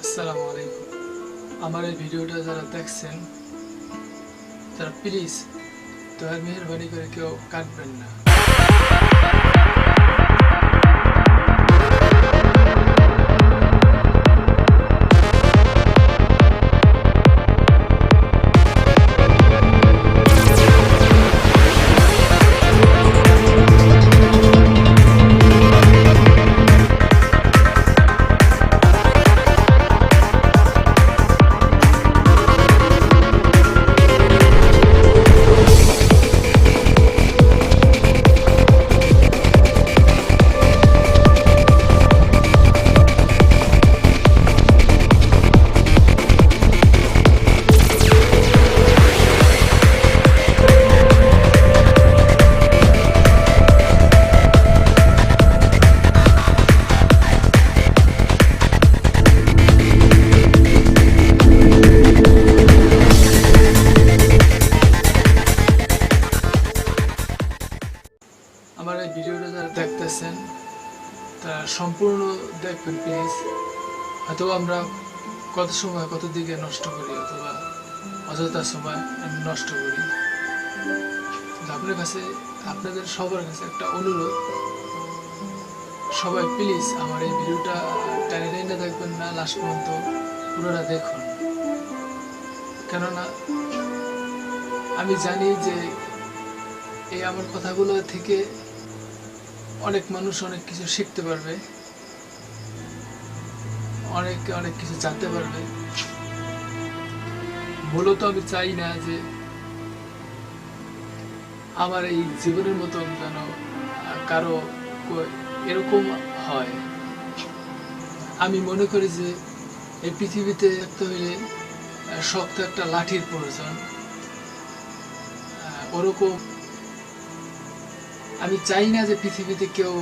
আসসালামু আলাইকুম। আমার এই ভিডিওটা যারা দেখছেন তারা প্লিজ দয়া মেহেরবানি করে কেউ কাটবেন না। আমার এই ভিডিওটা যারা দেখতেছেন তারা সম্পূর্ণ দেখবেন প্লিজ। হয়তো আমরা কত সময় কত দিকে নষ্ট করি অথবা অযথা সময় নষ্ট করি। আপনার কাছে আপনাদের সবার কাছে একটা অনুরোধ, সবাই প্লিজ আমার এই ভিডিওটা টেনে টেনে দেখবেন না, লাস্ট পর্যন্ত পুরোটা দেখুন। কেননা আমি জানি যে এই আমার কথাগুলো থেকে অনেক মানুষ অনেক কিছু শিখতে পারবে, অনেক কিছু জানতে পারবে। মূলত আমি চাই না যে আমার এই জীবনের মতন যেন কারো এরকম হয়। আমি মনে করি যে এই পৃথিবীতে থাকতে হইলে শক্ত একটা লাঠির প্রয়োজন। ওরকম আমি চাই না যে পৃথিবীতে কেউ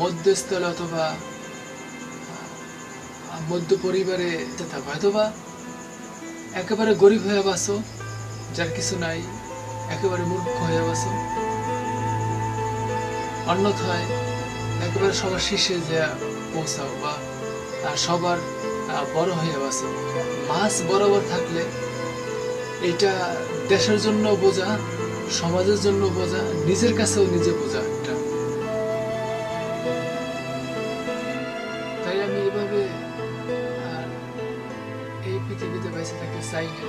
মধ্যস্থলে অথবা মধ্য পরিবারে থাকবে। হয়তোবা একেবারে গরিব হয়ে বাসো, যার কিছু নাই, একেবারে মূর্খ হয়ে বাসো, অন্যথায় একেবারে সবার শীর্ষে যে পৌঁছাও বা সবার বড় হয়ে বাসো। মাছ বরাবর থাকলে এটা দেশের জন্য বোঝা, সমাজের জন্য বোঝা, নিজের কাছেও নিজে বোঝা একটা। তাই আমি এভাবে এই পৃথিবীতে বেঁচে থাকতে চাই না।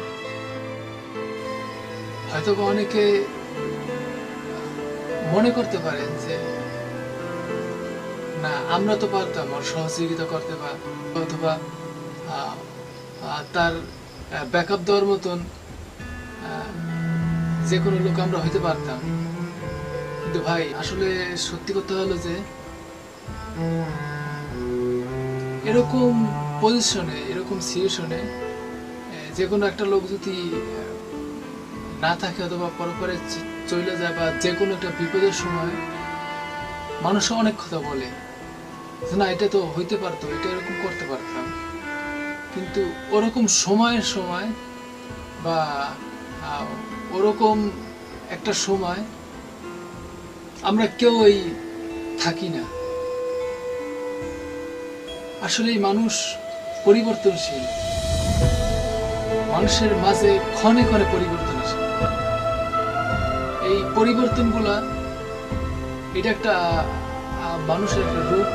হয়তো অনেকে মনে করতে পারেন যে না, আমরা তো পারতাম ওর সহযোগিতা করতে বা অথবা তার ব্যাকআপ দেওয়ার মতন যে কোনো লোক আমরা হইতে পারতাম। কিন্তু ভাই, আসলে সত্যি কথা হলো যে এরকম পজিশনে, এরকম সিচুয়েশনে যে কোনো একটা লোক যদি না থাকে অথবা পরপরে চলে যায় বা যে কোনো একটা বিপদের সময় মানুষ অনেক কথা বলে যে না, এটা তো হইতে পারতো, এটা এরকম করতে পারতাম। কিন্তু ওরকম সময়ের সময় বা ওরকম একটা সময় আমরা কেউই থাকি না। আসলে মানুষ পরিবর্তনশীল, মানুষের মাঝে ক্ষণে ক্ষণে পরিবর্তন আসে। এই পরিবর্তনগুলা এটা একটা মানুষের একটা রূপ,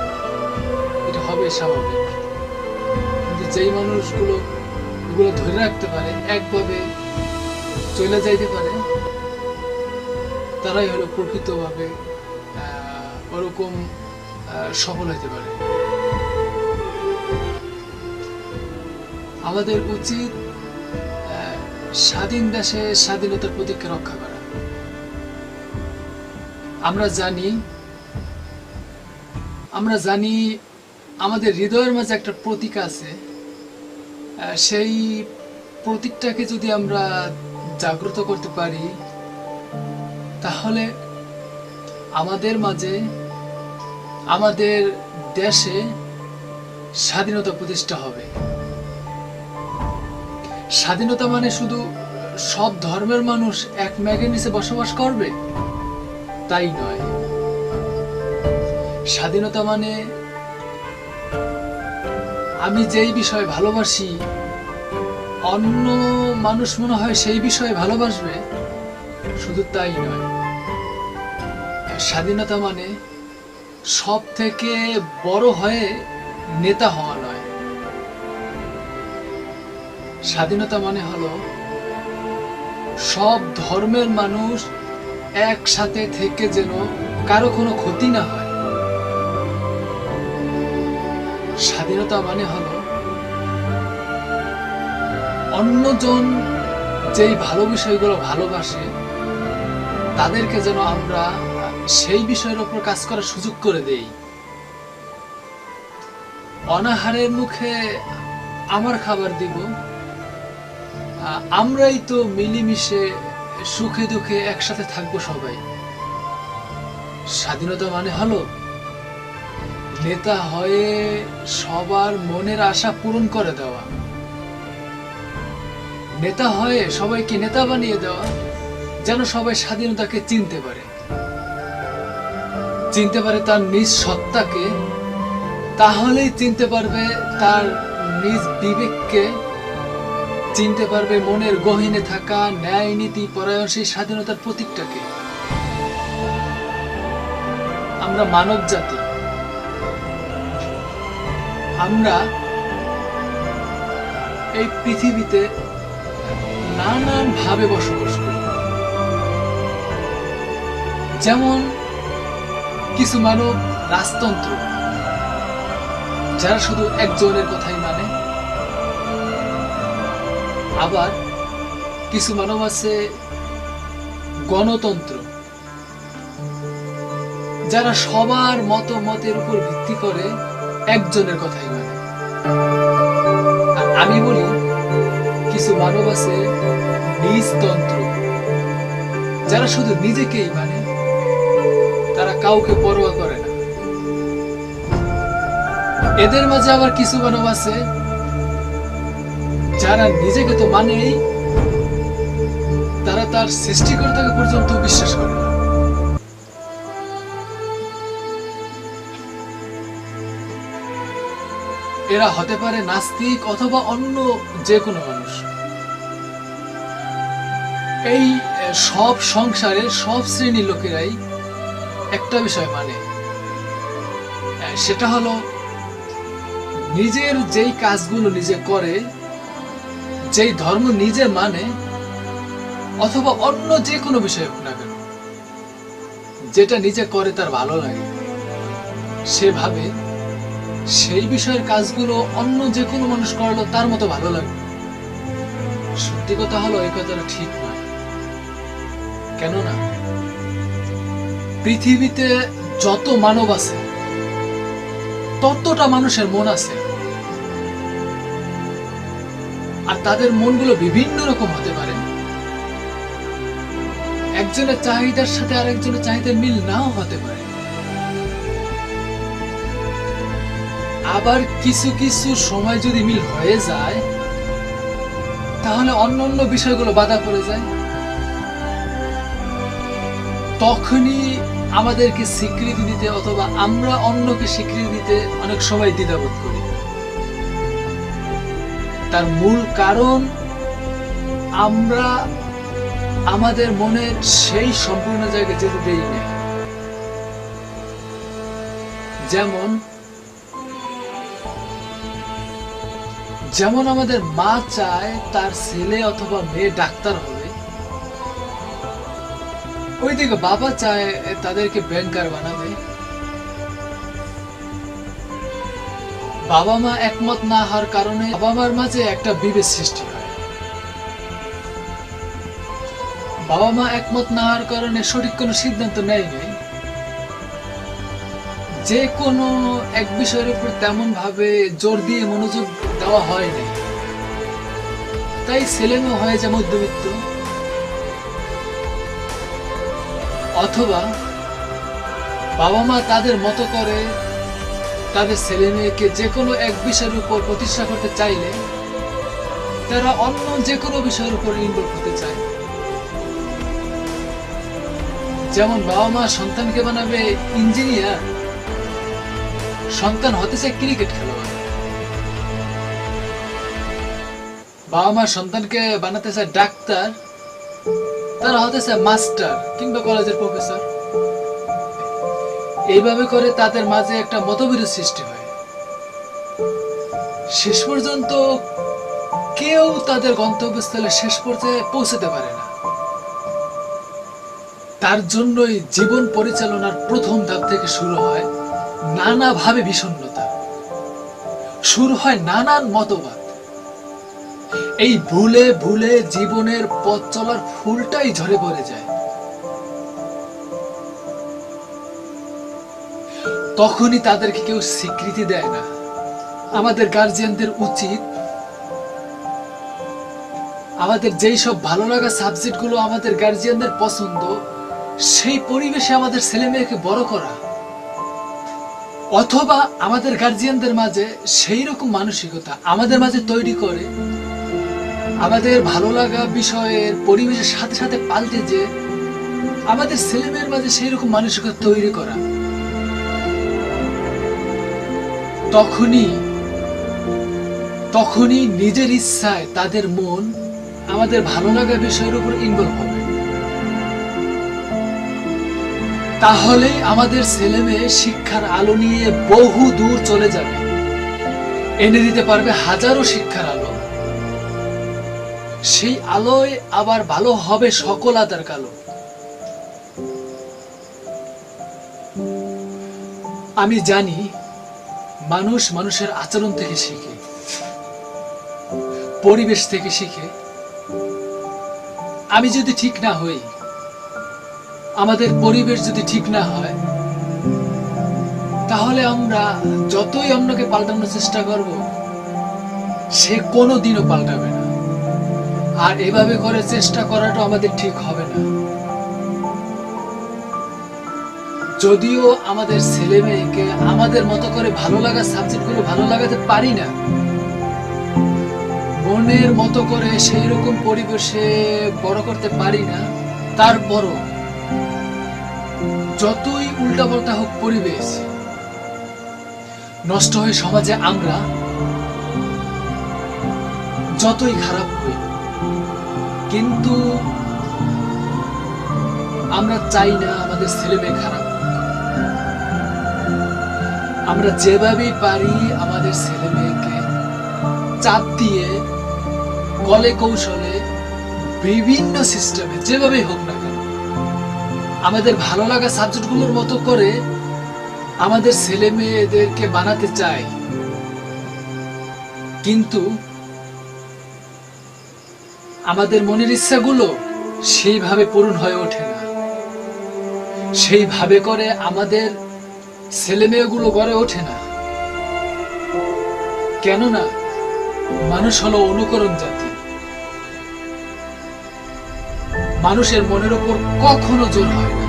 এটা হবে স্বাভাবিক। কিন্তু যেই মানুষগুলো এগুলো ধরে রাখতে পারে, একভাবে চলে যাইতে পারে, তারাই হলো প্রকৃতভাবে ওরকম সফল হইতে পারে। আমাদের উচিত স্বাধীন দেশে স্বাধীনতার প্রতীককে রক্ষা করা। আমরা জানি আমাদের হৃদয়ের মাঝে একটা প্রতীক আছে। সেই প্রতীকটাকে যদি আমরা জাগ্রত করতে পারি, তাহলে আমাদের মাঝে, আমাদের দেশে স্বাধীনতা প্রতিষ্ঠা হবে। স্বাধীনতা মানে শুধু সব ধর্মের মানুষ এক মেঘের নিচে বসবাস করবে তাই নয়। স্বাধীনতা মানে আমি যেই বিষয়ে ভালোবাসি অন্য মানুষ মনে হয় সেই বিষয়ে ভালোবাসবে, শুধু তাই নয়, স্বাধীনতা মানে সব থেকে বড় হয়ে নেতা হওয়া নয়। স্বাধীনতা মানে হলো সব ধর্মের মানুষ একসাথে থেকে যেন কারো কোনো ক্ষতি না হয়। স্বাধীনতা মানে হলো অন্যজন যেই ভালো বিষয়গুলো ভালোবাসে তাদেরকে যেন আমরা সেই বিষয়ের উপর কাজ করার সুযোগ করে দেই। অনাহারের মুখে আমার খাবার দিব, আমরাই তো মিলেমিশে সুখে দুঃখে একসাথে থাকবো সবাই। স্বাধীনতা মানে হলো নেতা হয়ে সবার মনের আশা পূরণ করে দেওয়া, নেতা হয়ে সবাইকে নেতা বানিয়ে দেওয়া, যেন সবাই স্বাধীনতাকে চিনতে পারে তার নিজ সত্তাকে, তাহলেই চিনতে পারবে তার নিজ বিবেককে, চিনতে পারবে মনের গহীনে থাকা ন্যায় নীতি পরায়ণ সেই স্বাধীনতার প্রতীকটাকে। আমরা মানব জাতি, আমরা এই পৃথিবীতে নানান ভাবে বসবাস করি। যেমন কিছু মানব রাজতন্ত্র, যারা শুধু একজনের কথাই মানে। আবার কিছু মানব আছে গণতন্ত্র, যারা সবার মতের উপর ভিত্তি করে একজনের কথাই মানে। আর আমি বলি কিছু মানব আছে নিজতন্ত্র, যারা শুধু নিজেকেই মানে, তারা কাউকে পরোয়া করে না। এদের মাঝে আবার কিছু মানব আছে যারা নিজেকে তো মানেই, তারা তার সৃষ্টিকর্তাকে পর্যন্ত বিশ্বাস করে না। এরা হতে পারে নাস্তিক অথবা অন্য যে কোনো মানুষ। এই সব সংসারের সব শ্রেণীর লোকেরাই একটা বিষয় মানে, সেটা হলো নিজের যেই কাজগুলো নিজে করে, যেই ধর্ম নিজে মানে, অথবা অন্য যে কোনো বিষয় হোক না কেন, যেটা নিজে করে তার ভালো লাগে, সেভাবে সেই বিষয়ের কাজগুলো অন্য যে কোনো মানুষ করলো তার মতো ভালো লাগবে। সত্যি কথা হলো এই কথাটা ঠিক নয়। কেননা পৃথিবীতে যত মানব আছে ততটা মানুষের মন আছে, আর তাদের মনগুলো বিভিন্ন রকম হতে পারে। একজনের চাহিদার সাথে আরেকজনের চাহিদার মিল নাও হতে পারে। আবার কিছু কিছু সময় যদি মিল হয়ে যায়, তাহলে অন্য বিষয়গুলো বাধা পড়ে যায়। তখনই আমাদেরকে স্বীকৃতি দিতে অথবা আমরা অন্যকে স্বীকৃতি দিতে অনেক সময় দ্বিধাবোধ করি। তার মূল কারণ আমরা আমাদের মনের সেই সম্পূর্ণ জায়গায় যেতে দেই না। যেমন আমাদের মা চায় তার ছেলে অথবা মেয়ে ডাক্তার হবে, ওইদিকে বাবা চায় তাদেরকে ব্যাংকার বানাবে। বাবা মা একমত না হওয়ার কারণে বাবা মার মাঝে একটা বিভেদ সৃষ্টি হয়। বাবা মা একমত না হওয়ার কারণে সঠিক কোনো সিদ্ধান্ত নেয় নাই। যে কোনো এক বিষয়ের উপর তেমন ভাবে জোর দিয়ে মনোযোগ দেওয়া হয় নাই, তাই ছেলে মেয়ে হয়ে যায় মধ্যবিত্ত। অথবা বাবা মা তাদের মতো করে তাদের ছেলে মেয়েকে যে কোনো এক বিষয়ের উপর প্রতিষ্ঠা করতে চাইলে তারা অন্য যে কোনো বিষয়ের উপর ইনভলভ হতে চায়। যেমন বাবা মা সন্তানকে বানাবে ইঞ্জিনিয়ার, সন্তান হতে চায় ক্রিকেট খেলোয়াড়। বাবা মা সন্তানকে বানাতে চায় ডাক্তার, তারা হতে চায় মাস্টার কিংবা কলেজের প্রফেসর। এইভাবে করে তাদের মাঝে একটা মতবিরোধ সৃষ্টি হয়। শেষ পর্যন্ত কেউ তাদের গন্তব্যস্থলে শেষ পর্যায়ে পৌঁছতে পারে না। তার জন্যই জীবন পরিচালনার প্রথম ধাপ থেকে শুরু হয় নানাভাবে বিষণ্ণতা, শুরু হয় নানান মতবাদ। এই ভুলে ভুলে জীবনের পথ চলার ফুলটাই ঝরে পড়ে যায়। তখনই তাদেরকে কেউ স্বীকৃতি দেয় না। আমাদের গার্জিয়ানদের উচিত আমাদের যেই সব ভালো লাগা সাবজেক্টগুলো আমাদের গার্জিয়ানদের পছন্দ, সেই পরিবেশে আমাদের ছেলে মেয়েকে বড় করা, অথবা আমাদের গার্জিয়ানদের মাঝে সেই রকম মানসিকতা আমাদের মাঝে তৈরি করে আমাদের ভালো লাগা বিষয়ের পরিবেশের সাথে সাথে পাল্টে যে আমাদের ছেলে মেয়ের মাঝে সেই রকম মানসিকতা তৈরি করা। তখনই নিজের ইচ্ছায় তাদের মন আমাদের ভালো লাগা বিষয়ের উপর ইনভলভ হবে। তাহলেই আমাদের ছেলে মেয়ে শিক্ষার আলো নিয়ে বহু দূর চলে যাবে, এনে দিতে পারবে হাজারো শিক্ষার আলো। সেই আলোয় আবার ভালো হবে সকল আদার কালো। আমি জানি মানুষ মানুষের আচরণ থেকে শিখে, পরিবেশ থেকে শিখে। আমি যদি ঠিক না হই, আমাদের পরিবেশ যদি ঠিক না হয়, তাহলে আমরা যতই অন্যকে পাল্টানোর চেষ্টা করব, সে কোনোদিনও পাল্টাবে না। আর এভাবে করে চেষ্টা করাটা আমাদের ঠিক হবে না। যদিও আমাদের ছেলে মেয়েকে আমাদের মতো করে ভালো লাগা সাবজেক্টগুলো ভালো লাগাতে পারি না, মনের মতো করে সেই রকম পরিবেশে বড় করতে পারি না, তারপরও যতই উল্টাপাল্টা হোক পরিবেশ, নষ্ট হয়ে সমাজে আমরা যতই খারাপ হই, কিন্তু আমরা চাই না আমাদের ছেলে মেয়ে খারাপ। আমরা যেভাবেই পারি আমাদের ছেলে মেয়েকে চাপ দিয়ে কলে কৌশলে বিভিন্ন সিস্টেমে যেভাবেই হোক না কেন আমাদের ভালো লাগা সাবজেক্টগুলোর মতো করে আমাদের ছেলে মেয়েদেরকে বানাতে চাই। কিন্তু আমাদের মনের ইচ্ছাগুলো সেইভাবে পূরণ হয়ে ওঠে না, সেইভাবে করে আমাদের ছেলে মেয়েগুলো গড়ে ওঠে না। কেননা মানুষ হলো অনুকরণ জাতি। মানুষের মনের উপর কখনো জোর হয় না।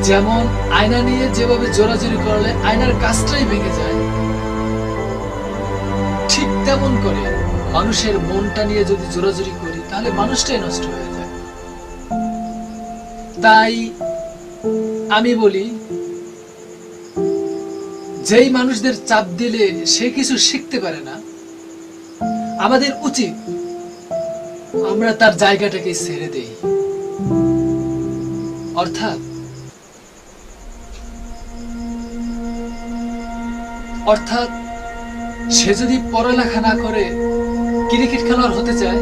যেমন আয়না নিয়ে যেভাবে জোরাজুরি করলে আয়নার কাজটাই ভেঙে যায়, ঠিক তেমন করে মানুষের মনটা নিয়ে যদি জোরাজুরি করি তাহলে মানুষটাই নষ্ট হয়ে যায়। তাই আমি বলি, যেই মানুষদের চাপ দিলে সে কিছু শিখতে পারে না, আমাদের উচিত আমরা তার জায়গাটাকে ছেড়ে দেই। অর্থাৎ সে যদি পড়ালেখা না করে ক্রিকেট খেলোয়াড় হতে চায়,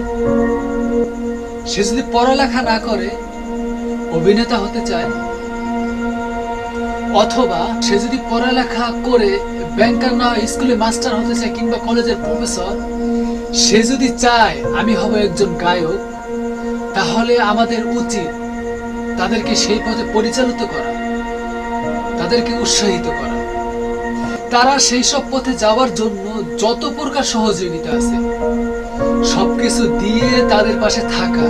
সে যদি পড়ালেখা না করে অভিনেতা হতে চায়, অথবা সে যদি পড়ালেখা করে ব্যাংকার না স্কুলে মাস্টার হতে চায় কিংবা কলেজের প্রফেসর, সে যদি চায় আমি হব একজন গায়ক, তাহলে আমাদের উচিত তাদেরকে সেই পথে পরিচালিত করা, তাদেরকে উৎসাহিত করা। তারা সেই সব পথে যাওয়ার জন্য যত প্রকার সহযোগিতা আছে সবকিছু দিয়ে তাদের পাশে থাকা।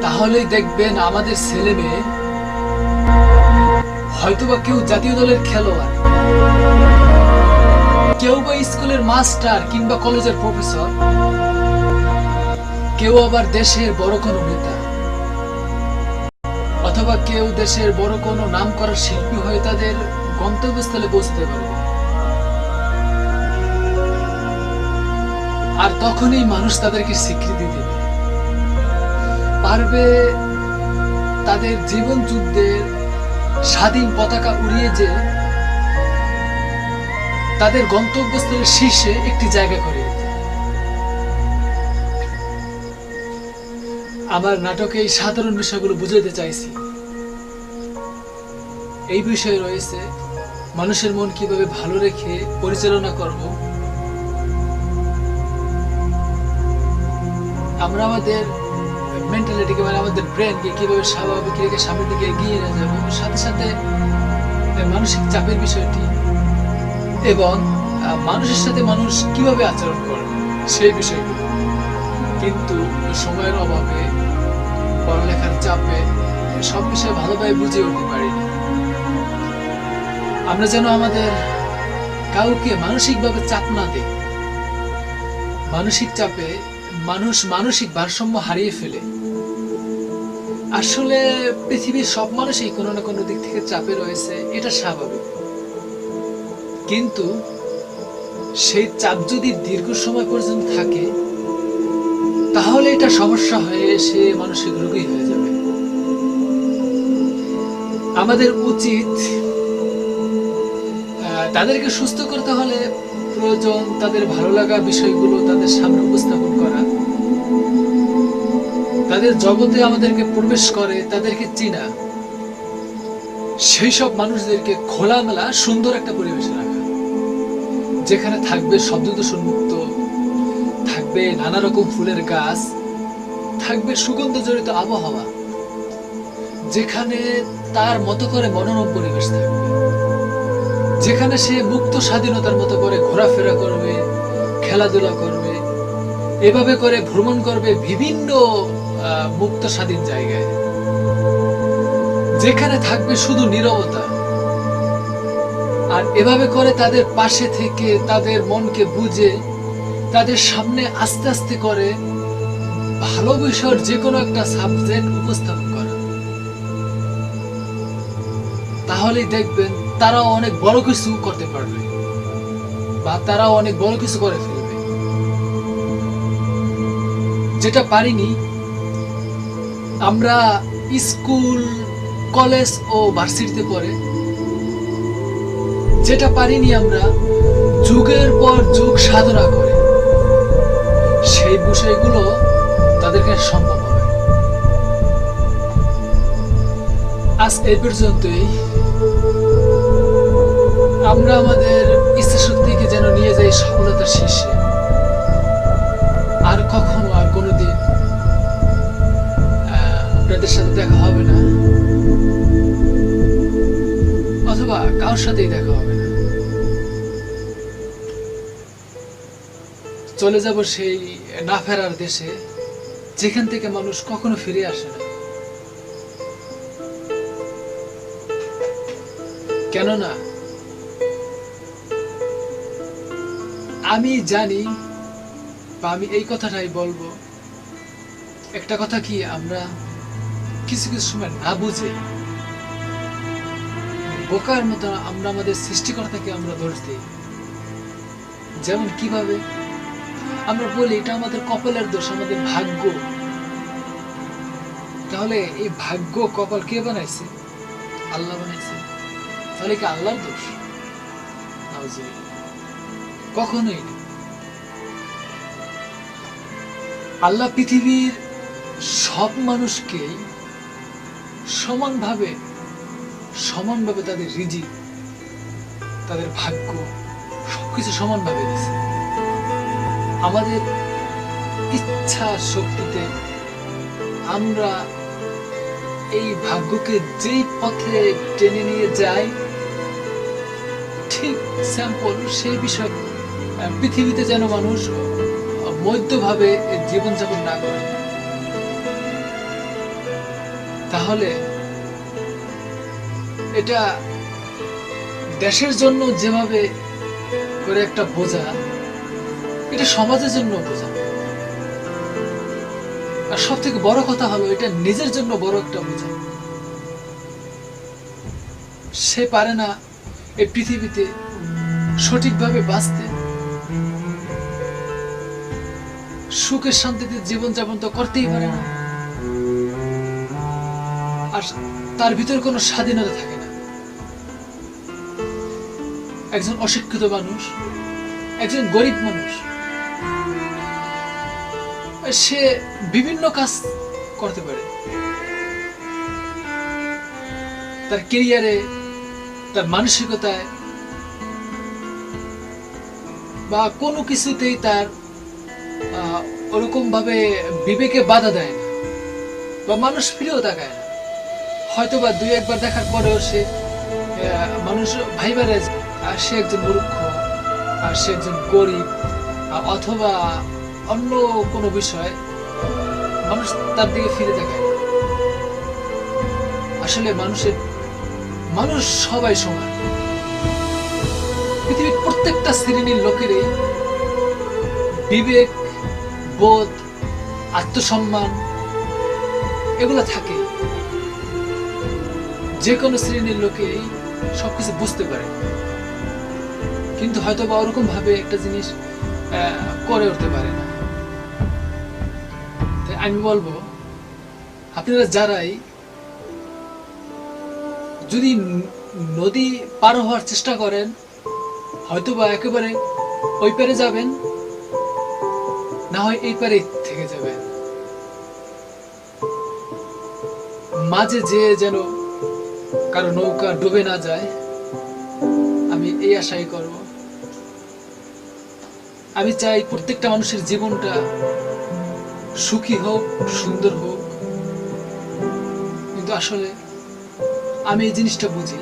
তাহলেই দেখবেন আমাদের ছেলে মেয়ে, হয়তোবা কেউ জাতীয় দলের খেলোয়াড়, কেউ বা স্কুলের মাস্টার কিংবা কলেজের প্রফেসর, কেউ আবার দেশের বড় কোনো নেতা, অথবা কেউ দেশের বড় কোনো নামকরা শিল্পী হয়ে তাদের গন্তব্যস্থলে পৌঁছতে পারবে। আর তখনই মানুষ তাদেরকে স্বীকৃতি দেবে, পারবে তাদের জীবন যুদ্ধের স্বাধীন পতাকা উড়িয়ে যে তাদের গন্তব্যস্থলের শীর্ষে একটি জায়গা করে দিতে। আমার নাটকে এই সাধারণ বিষয়গুলো বুঝাতে চাইছি। এই বিষয়ে রয়েছে মানুষের মন কিভাবে ভালো রেখে পরিচালনা করব, আমরা আমাদের মেন্টালিটিকে মানে আমাদের ব্রেনকে কিভাবে স্বাভাবিক রেখে সামনের দিকে এগিয়ে নিয়ে যাবো, সাথে সাথে মানসিক চাপের বিষয়টি এবং মানুষের সাথে মানুষ কিভাবে আচরণ করে সেই বিষয়গুলো। কিন্তু সময়ের অভাবে, পড়ালেখার চাপে সব বিষয় ভালোভাবে বুঝে উঠতে পারিনি। আমরা যেন আমাদের কাউকে মানসিকভাবে চাপ না দিই। মানসিক চাপে মানুষ মানসিক ভারসাম্য হারিয়ে ফেলে। আসলে পৃথিবীর সব মানুষই কোনো না কোনো দিক থেকে চাপে রয়েছে, এটা স্বাভাবিক। কিন্তু সেই চাপ যদি দীর্ঘ সময় পর্যন্ত থাকে তাহলে এটা সমস্যা হয়ে সে মানসিক রোগী হয়ে যাবে। আমাদের উচিত তাদেরকে সুস্থ করতে হলে প্রয়োজন তাদের ভালো লাগা বিষয়গুলো তাদের সামনে উপস্থাপন করা, তাদের জগতে আমাদেরকে প্রবেশ করে তাদেরকে চিনা, সেই সব মানুষদেরকে খোলামেলা সুন্দর একটা পরিবেশে রাখা, যেখানে থাকবে শব্দ দূষণ মুক্ত, থাকবে নানা রকম ফুলের গাছ, থাকবে সুগন্ধ জড়িত আবহাওয়া, যেখানে তার মতো করে মনোরম পরিবেশ থাকবে, যেখানে সে মুক্ত স্বাধীনতার মতো করে ঘোরাফেরা করবে, খেলাধুলা করবে, এভাবে করে ভ্রমণ করবে বিভিন্ন মুক্ত স্বাধীন জায়গায়, যেখানে থাকবে শুধু নীরবতা। আর এভাবে করে তাদের পাশে থেকে তাদের মনকে বুঝে তাদের সামনে আস্তে আস্তে করে ভালো বিষয়ের যে কোনো একটা সাবজেক্ট উপস্থাপন করা, তাহলেই দেখবেন তারাও অনেক বড় কিছু করতে পারবে বা তারাও অনেক বড় কিছু করে ফেলবে। যেটা পারিনি আমরা স্কুল, কলেজ ও ভার্সিটিতে পড়ে, যেটা পারিনি আমরা যুগের পর যুগ সাধনা করে, সেই বিষয়গুলো তাদেরকে সম্ভব হবে। আজ এই পর্যন্তই। আমরা আমাদের ইচ্ছা শক্তিকে যেন নিয়ে যাই সফলতার শীর্ষে। আর কখনো আর কোনোদিন আপনাদের সাথে দেখা হবে না, অথবা কারোর সাথেই দেখা হবে না। চলে যাব সেই না ফেরার দেশে, যেখান থেকে মানুষ কখনো ফিরে আসে না। কেননা আমি জানি, বা আমি এই কথাটাই বলবো, একটা কথা কি, আমরা কিছু কিছু সময় না বুঝে বোকার মতো আমরা আমাদের সৃষ্টিকর্তাকে আমরা দোষ দিই। যেমন কিভাবে আমরা বলি এটা আমাদের কপালের দোষ, আমাদের ভাগ্য। তাহলে এই ভাগ্য কপাল কে বানাইছে? আল্লাহ বানাইছে। তাহলে কি আল্লাহর দোষ? কখনোই না। আল্লাহ পৃথিবীর সব মানুষকে সমানভাবে তাদের রিজিক, তাদের ভাগ্য সবকিছু সমানভাবে দিয়েছে। আমাদের ইচ্ছা শক্তিতে আমরা এই ভাগ্যকে যেই পথে টেনে নিয়ে যাই, ঠিক স্যাম্পল সেই বিষয় পৃথিবীতে যেন মানুষ মধ্যভাবে জীবনযাপন না করে। তাহলে এটা দেশের জন্য যেভাবে করে একটা বোঝা, এটা সমাজের জন্য বোঝা। আর সব থেকে বড় কথা হলো এটা নিজের জন্য বড় একটা বোঝা। সে পারে না এই পৃথিবীতে সঠিকভাবে বাঁচতে, সুখের শান্তিতে জীবনযাপন তো করতেই পারে না, আর তার ভিতরে কোনো স্বাধীনতা থাকে না। একজন অশিক্ষিত মানুষ, একজন গরিব মানুষ, সে বিভিন্ন কাজ করতে পারে, তার ক্যারিয়ারে, তার মানসিকতায় বা কোনো কিছুতেই তার ওরকম ভাবে বিবেকে বাধা দেয় না, বা মানুষ ফিরেও তাকায় না। হয়তো বা দুই একবার দেখার পরেও সে মানুষ ভাইবারে সে একজন মূর্খ, আর সে একজন গরিব, অথবা অন্য কোনো বিষয় মানুষ তার দিকে ফিরে তাকায় না। আসলে মানুষ সবাই সমান। পৃথিবীর প্রত্যেকটা শ্রেণীর লোকেরই বিবেক, বোধ, আত্মসম্মান এগুলো থাকে। যে কোনো শ্রেণীর লোকেই সবকিছু বুঝতে পারে, কিন্তু হয়তো বা ওরকম ভাবে একটা জিনিস করে উঠতে পারে না। তাই আমি বলবো, আপনারা যারাই যদি নদী পার হওয়ার চেষ্টা করেন, হয়তো বা একেবারে ওই পারে যাবেন, না হয় এই পারে থেকে যাবেন। মাঝে যে যেন কারো নৌকা ডুবে না যায়, আমি এই আশাই করব। আমি চাই প্রত্যেকটা মানুষের জীবনটা সুখী হোক, সুন্দর হোক। কিন্তু আসলে আমি এই জিনিসটা বুঝি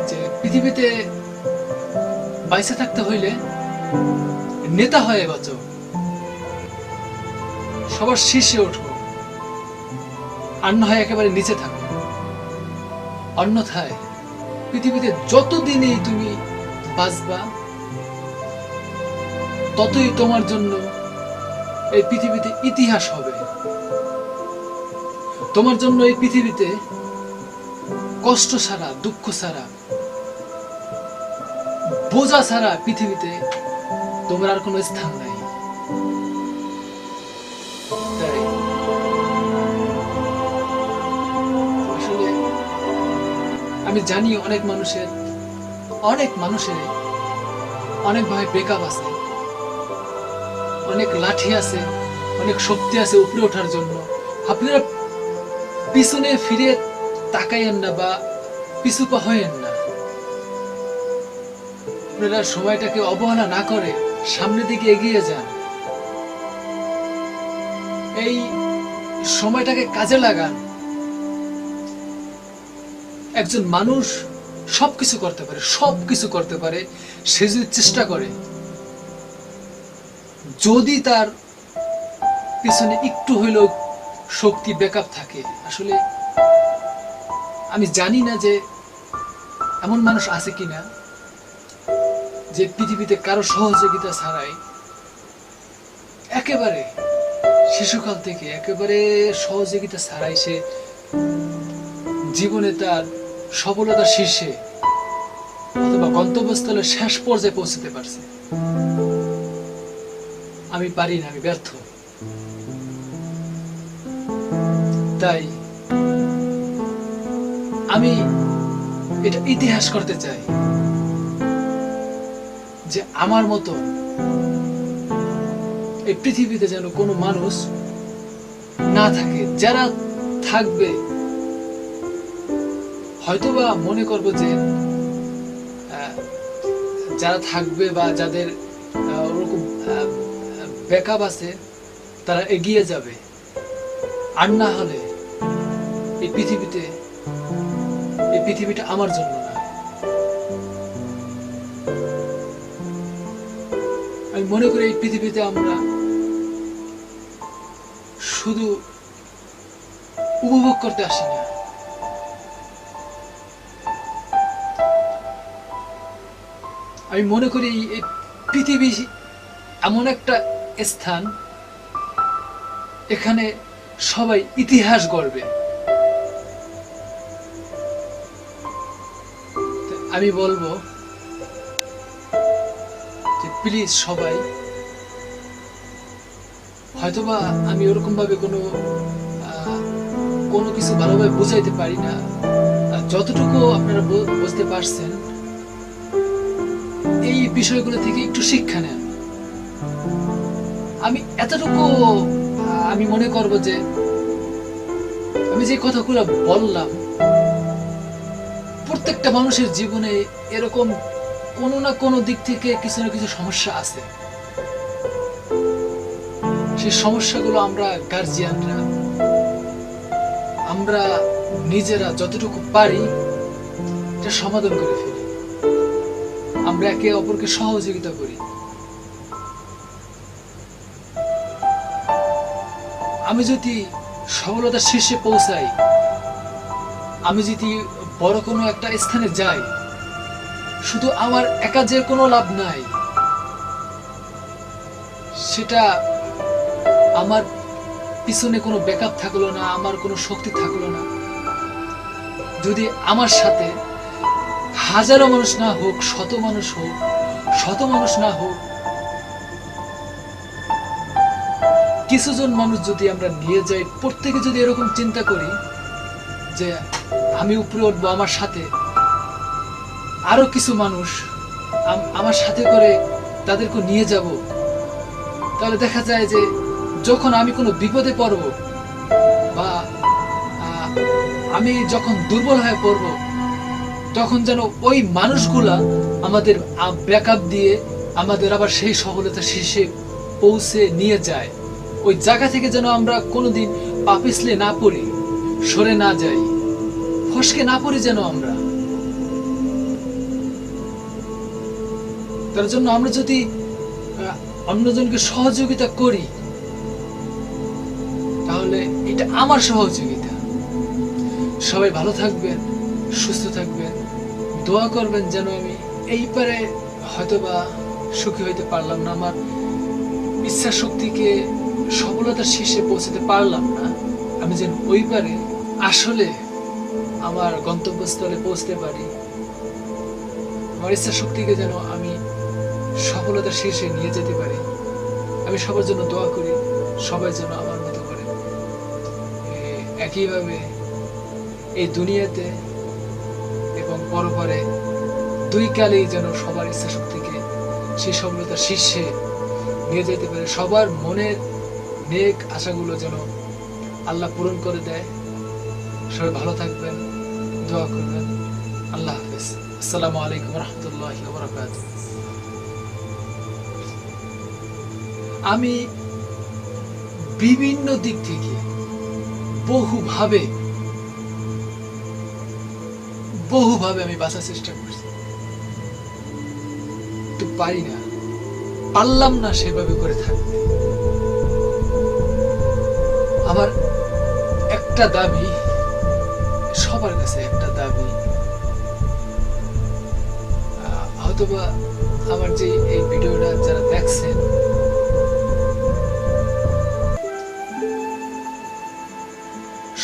যে পৃথিবীতে বাইসে থাকতে হইলে নেতা হয়ে বাঁচো, সবার শীর্ষে ওঠো, আর না হয় একেবারে নিচে থাকো। অন্যথায় পৃথিবীতে যতদিনই তুমি বাঁচবা, ততই তোমার জন্য এই পৃথিবীতে ইতিহাস হবে। তোমার জন্য এই পৃথিবীতে কষ্ট ছাড়া, দুঃখ ছাড়া, বোঝা ছাড়া পৃথিবীতে তোমার আর কোনো স্থান নাই। তাই আসলে আমি জানি অনেক মানুষের অনেকভাবে ব্রেকআপ আছে, অনেক লাঠি আছে, অনেক শক্তি আছে উপরে ওঠার জন্য। আপনারা পিছনে ফিরে তাকাইয়েন না বা পিছু পা হইয়েন না। আপনারা সময়টাকে অবহেলা না করে সামনের দিকে এগিয়ে যান। এই সময়টাকে কাজে লাগান। একজন মানুষ সবকিছু করতে পারে সে যদি চেষ্টা করে, যদি তার পিছনে একটু হইলেও শক্তি ব্যাকআপ থাকে। আসলে আমি জানি না যে এমন মানুষ আছে কিনা যে পৃথিবীতে কারো সহযোগিতা ছাড়াই একেবারে শিশুকাল থেকে একেবারে সহযোগিতা ছাড়াই সে জীবনে তার সফলতার শীর্ষে অথবা গন্তব্যস্থলের শেষ পর্যায়ে পৌঁছতে পারছে। আমি পারি না, আমি ব্যর্থ। তাই আমি এটা ইতিহাস করতে চাই যে আমার মতো এই পৃথিবীতে যেন কোনো মানুষ না থাকে। যারা থাকবে হয়তোবা মনে করব যে যারা থাকবে বা যাদের ওরকম ব্যাকআপ আছে তারা এগিয়ে যাবে, আর না হলে এই পৃথিবীটা আমার জন্য না। আমি মনে করি এই পৃথিবীতে আমরা শুধু উপভোগ করতে আসি না, আমি মনে করি এই পৃথিবী এমন একটা স্থান, এখানে সবাই ইতিহাস গড়বে। আমি বলবো যে প্লিজ সবাই হয়তোবা আমি ওরকম ভাবে কোনো কিছু ভালোভাবে বুঝাইতে পারি না। যতটুকু আপনারা বুঝতে পারছেন, এই বিষয়গুলো থেকে একটু শিক্ষা নেন। আমি এতটুকু আমি মনে করব যে আমি যে কথাগুলো বললাম, প্রত্যেকটা মানুষের জীবনে এরকম কোনো না কোনো দিক থেকে কিছু না কিছু সমস্যা আছে। সেই সমস্যাগুলো আমরা গার্জিয়ানরা, আমরা নিজেরা যতটুকু পারি এটা সমাধান করে ফেলি। আমরা একে অপরকে সহযোগিতা করি। আমি যদি সফলতার শীর্ষে পৌঁছাই, আমি যদি বড় কোনো একটা স্থানে যাই, শুধু আমার একা যে কোনো লাভ নাই। সেটা আমার পিছনে কোনো ব্যাকআপ থাকলো না, আমার কোনো শক্তি থাকলো না। যদি আমার সাথে হাজারো মানুষ না হোক, শত মানুষ হোক, শত মানুষ না হোক, কিছুজন মানুষ যদি আমরা নিয়ে যাই, প্রত্যেকে যদি এরকম চিন্তা করি যে আমি উপরে উঠবো, আমার সাথে আরো কিছু মানুষ আমার সাথে করে তাদেরকে নিয়ে যাব, তাহলে দেখা যায় যে যখন আমি কোনো বিপদে পড়ব বা আমি যখন দুর্বল হয়ে পড়ব, তখন যেন ওই মানুষগুলা আমাদের ব্যাকআপ দিয়ে আমাদের আবার সেই সফলতা শীর্ষে পৌঁছে নিয়ে যায়। ওই জায়গা থেকে যেন আমরা কোনোদিন পা পিছলে না পড়ি, সরে না যাই, ফসকে না পড়ি যেন আমরা। তার জন্য আমরা যদি অন্যজনকে সহযোগিতা করি, তাহলে এটা আমার সহযোগিতা। সবাই ভালো থাকবেন, সুস্থ থাকবেন, দোয়া করবেন যেন আমি এই পারে হয়তোবা সুখী হইতে পারলাম না, আমার ইচ্ছা শক্তিকে সফলতার শীর্ষে পৌঁছতে পারলাম না, আমি যেন ওই পারে আসলে আমার গন্তব্যস্থলে পৌঁছতে পারি। আমার ইচ্ছা শক্তিকে যেন আমি সফলতার শীর্ষে নিয়ে যেতে পারি। আমি সবার জন্য দোয়া করি, সবাই যেন আমার মতো করে একইভাবে এই দুনিয়াতে এবং পরপরে দুই কালেই যেন সবার ইচ্ছা শক্তিকে সেই সফলতার শীর্ষে নিয়ে যেতে পারে। সবার মনের নেক আশাগুলো যেন আল্লাহ পূরণ করে দেয়। সবাই ভালো থাকবেন, দোয়া করবেন। আল্লাহ হাফেজ। আসসালামু আলাইকুম রহমতুল্লাহি ওয়া বারাকাতুহু। আমি বিভিন্ন দিক থেকে বহুভাবে আমি বাঁচার চেষ্টা করছি, তো পারলাম না সেভাবে করে থাকতে। আমার একটা দাবি, সবার কাছে একটা দাবি, হয়তোবা আমার যে এই ভিডিওটা যারা দেখছেন,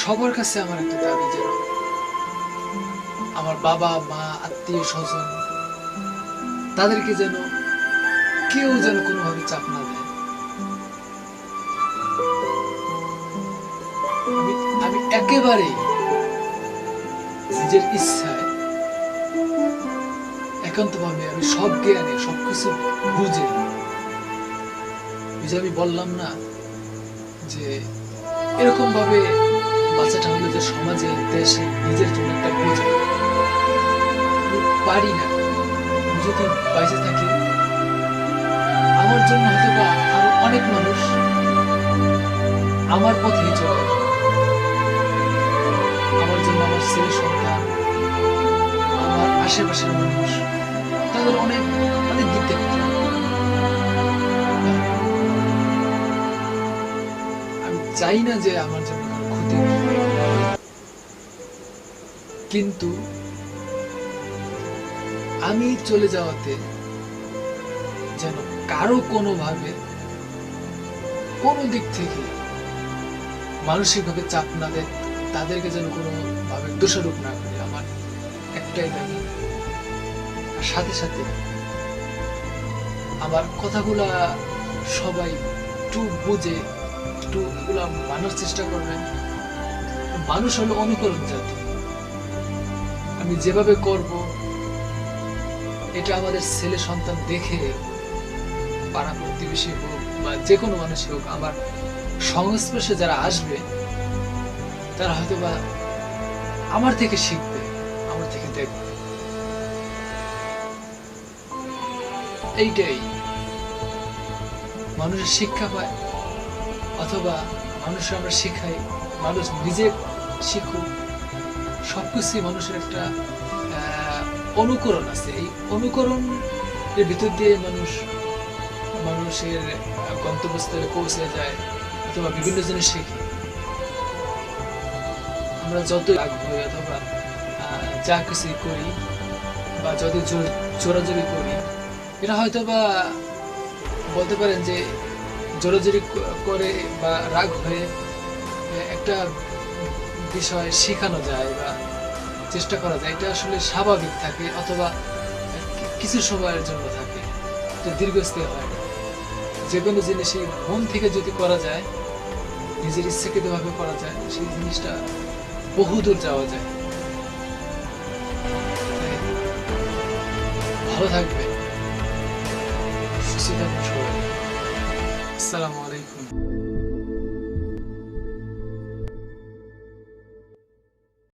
সবার কাছে আমার একটা দাবি, যেন আমার বাবা মা আত্মীয় স্বজন তাদেরকে যেন কেউ যেন কোনোভাবে চাপ না দেয়। আমি একেবারে নিজের ইচ্ছায় একান্তভাবে আমি সব জ্ঞানে সবকিছু বুঝে, আমি বললাম না যে এরকম ভাবে বাচ্চাটা হলো যে সমাজে দেশে নিজের জন্য একটা বোঝা, পারি না। যদি বাইরে থাকি, আমার জন্য হয়তো বা আরো অনেক মানুষ আমার পথেই চলে আসবে। আমার জন্য আমার ছেলে সন্তান, আমার আশেপাশের মানুষ, তাদের অনেক দিক থেকে আমি চাই না যে আমার জন্য ক্ষতি, কিন্তু আমি চলে যাওয়াতে যেন কারো কোনোভাবে কোনো দিক থেকে মানসিকভাবে চাপ না দেয়, তাদেরকে যেন কোনোভাবে দোষারোপ না করে, আমার একটাই দাবি। আর সাথে সাথে আমার কথাগুলা সবাই একটু বুঝে একটু এগুলো মানার চেষ্টা করবেন। মানুষ হলো অনুকরণ জাতি। আমি যেভাবে করব এটা আমাদের ছেলে সন্তান দেখে, পাড়া প্রতিবেশী হোক বা যে কোনো মানুষই হোক, আমার সংস্পর্শে যারা আসবে তারা হয়তো বা আমার থেকে শিখবে, আমার থেকে দেখবে। এইটাই মানুষের শিক্ষা পায়, অথবা মানুষ আমরা শিখাই, মানুষ নিজে শিখুক। সবকিছুই মানুষের একটা অনুকরণ আছে। এই অনুকরণের ভিতর দিয়ে মানুষের গন্তব্যস্থলে পৌঁছে যায়, অথবা বিভিন্ন জিনিস শিখি। আমরা যত আগ্রহী অথবা যা কিছু করি বা যদি জোরাজোরি করি, এটা হয়তো বা বলতে পারেন যে জোরাজোরি করে বা রাগ হয়ে একটা বিষয় শেখানো যায় বা চেষ্টা করা যায়, এটা আসলে স্বাভাবিক থাকে, অথবা কিছু সময়ের জন্য থাকে, এটা দীর্ঘস্থায়ী হয় না। যে কোনো জিনিসই মন থেকে যদি করা যায়, নিজের ইচ্ছাকৃতভাবে করা যায়, সেই জিনিসটা বহুদূর যাওয়া যায়। ভালো থাকবে, সুস্থ থাকবেন সবাই। আসসালামু আলাইকুম।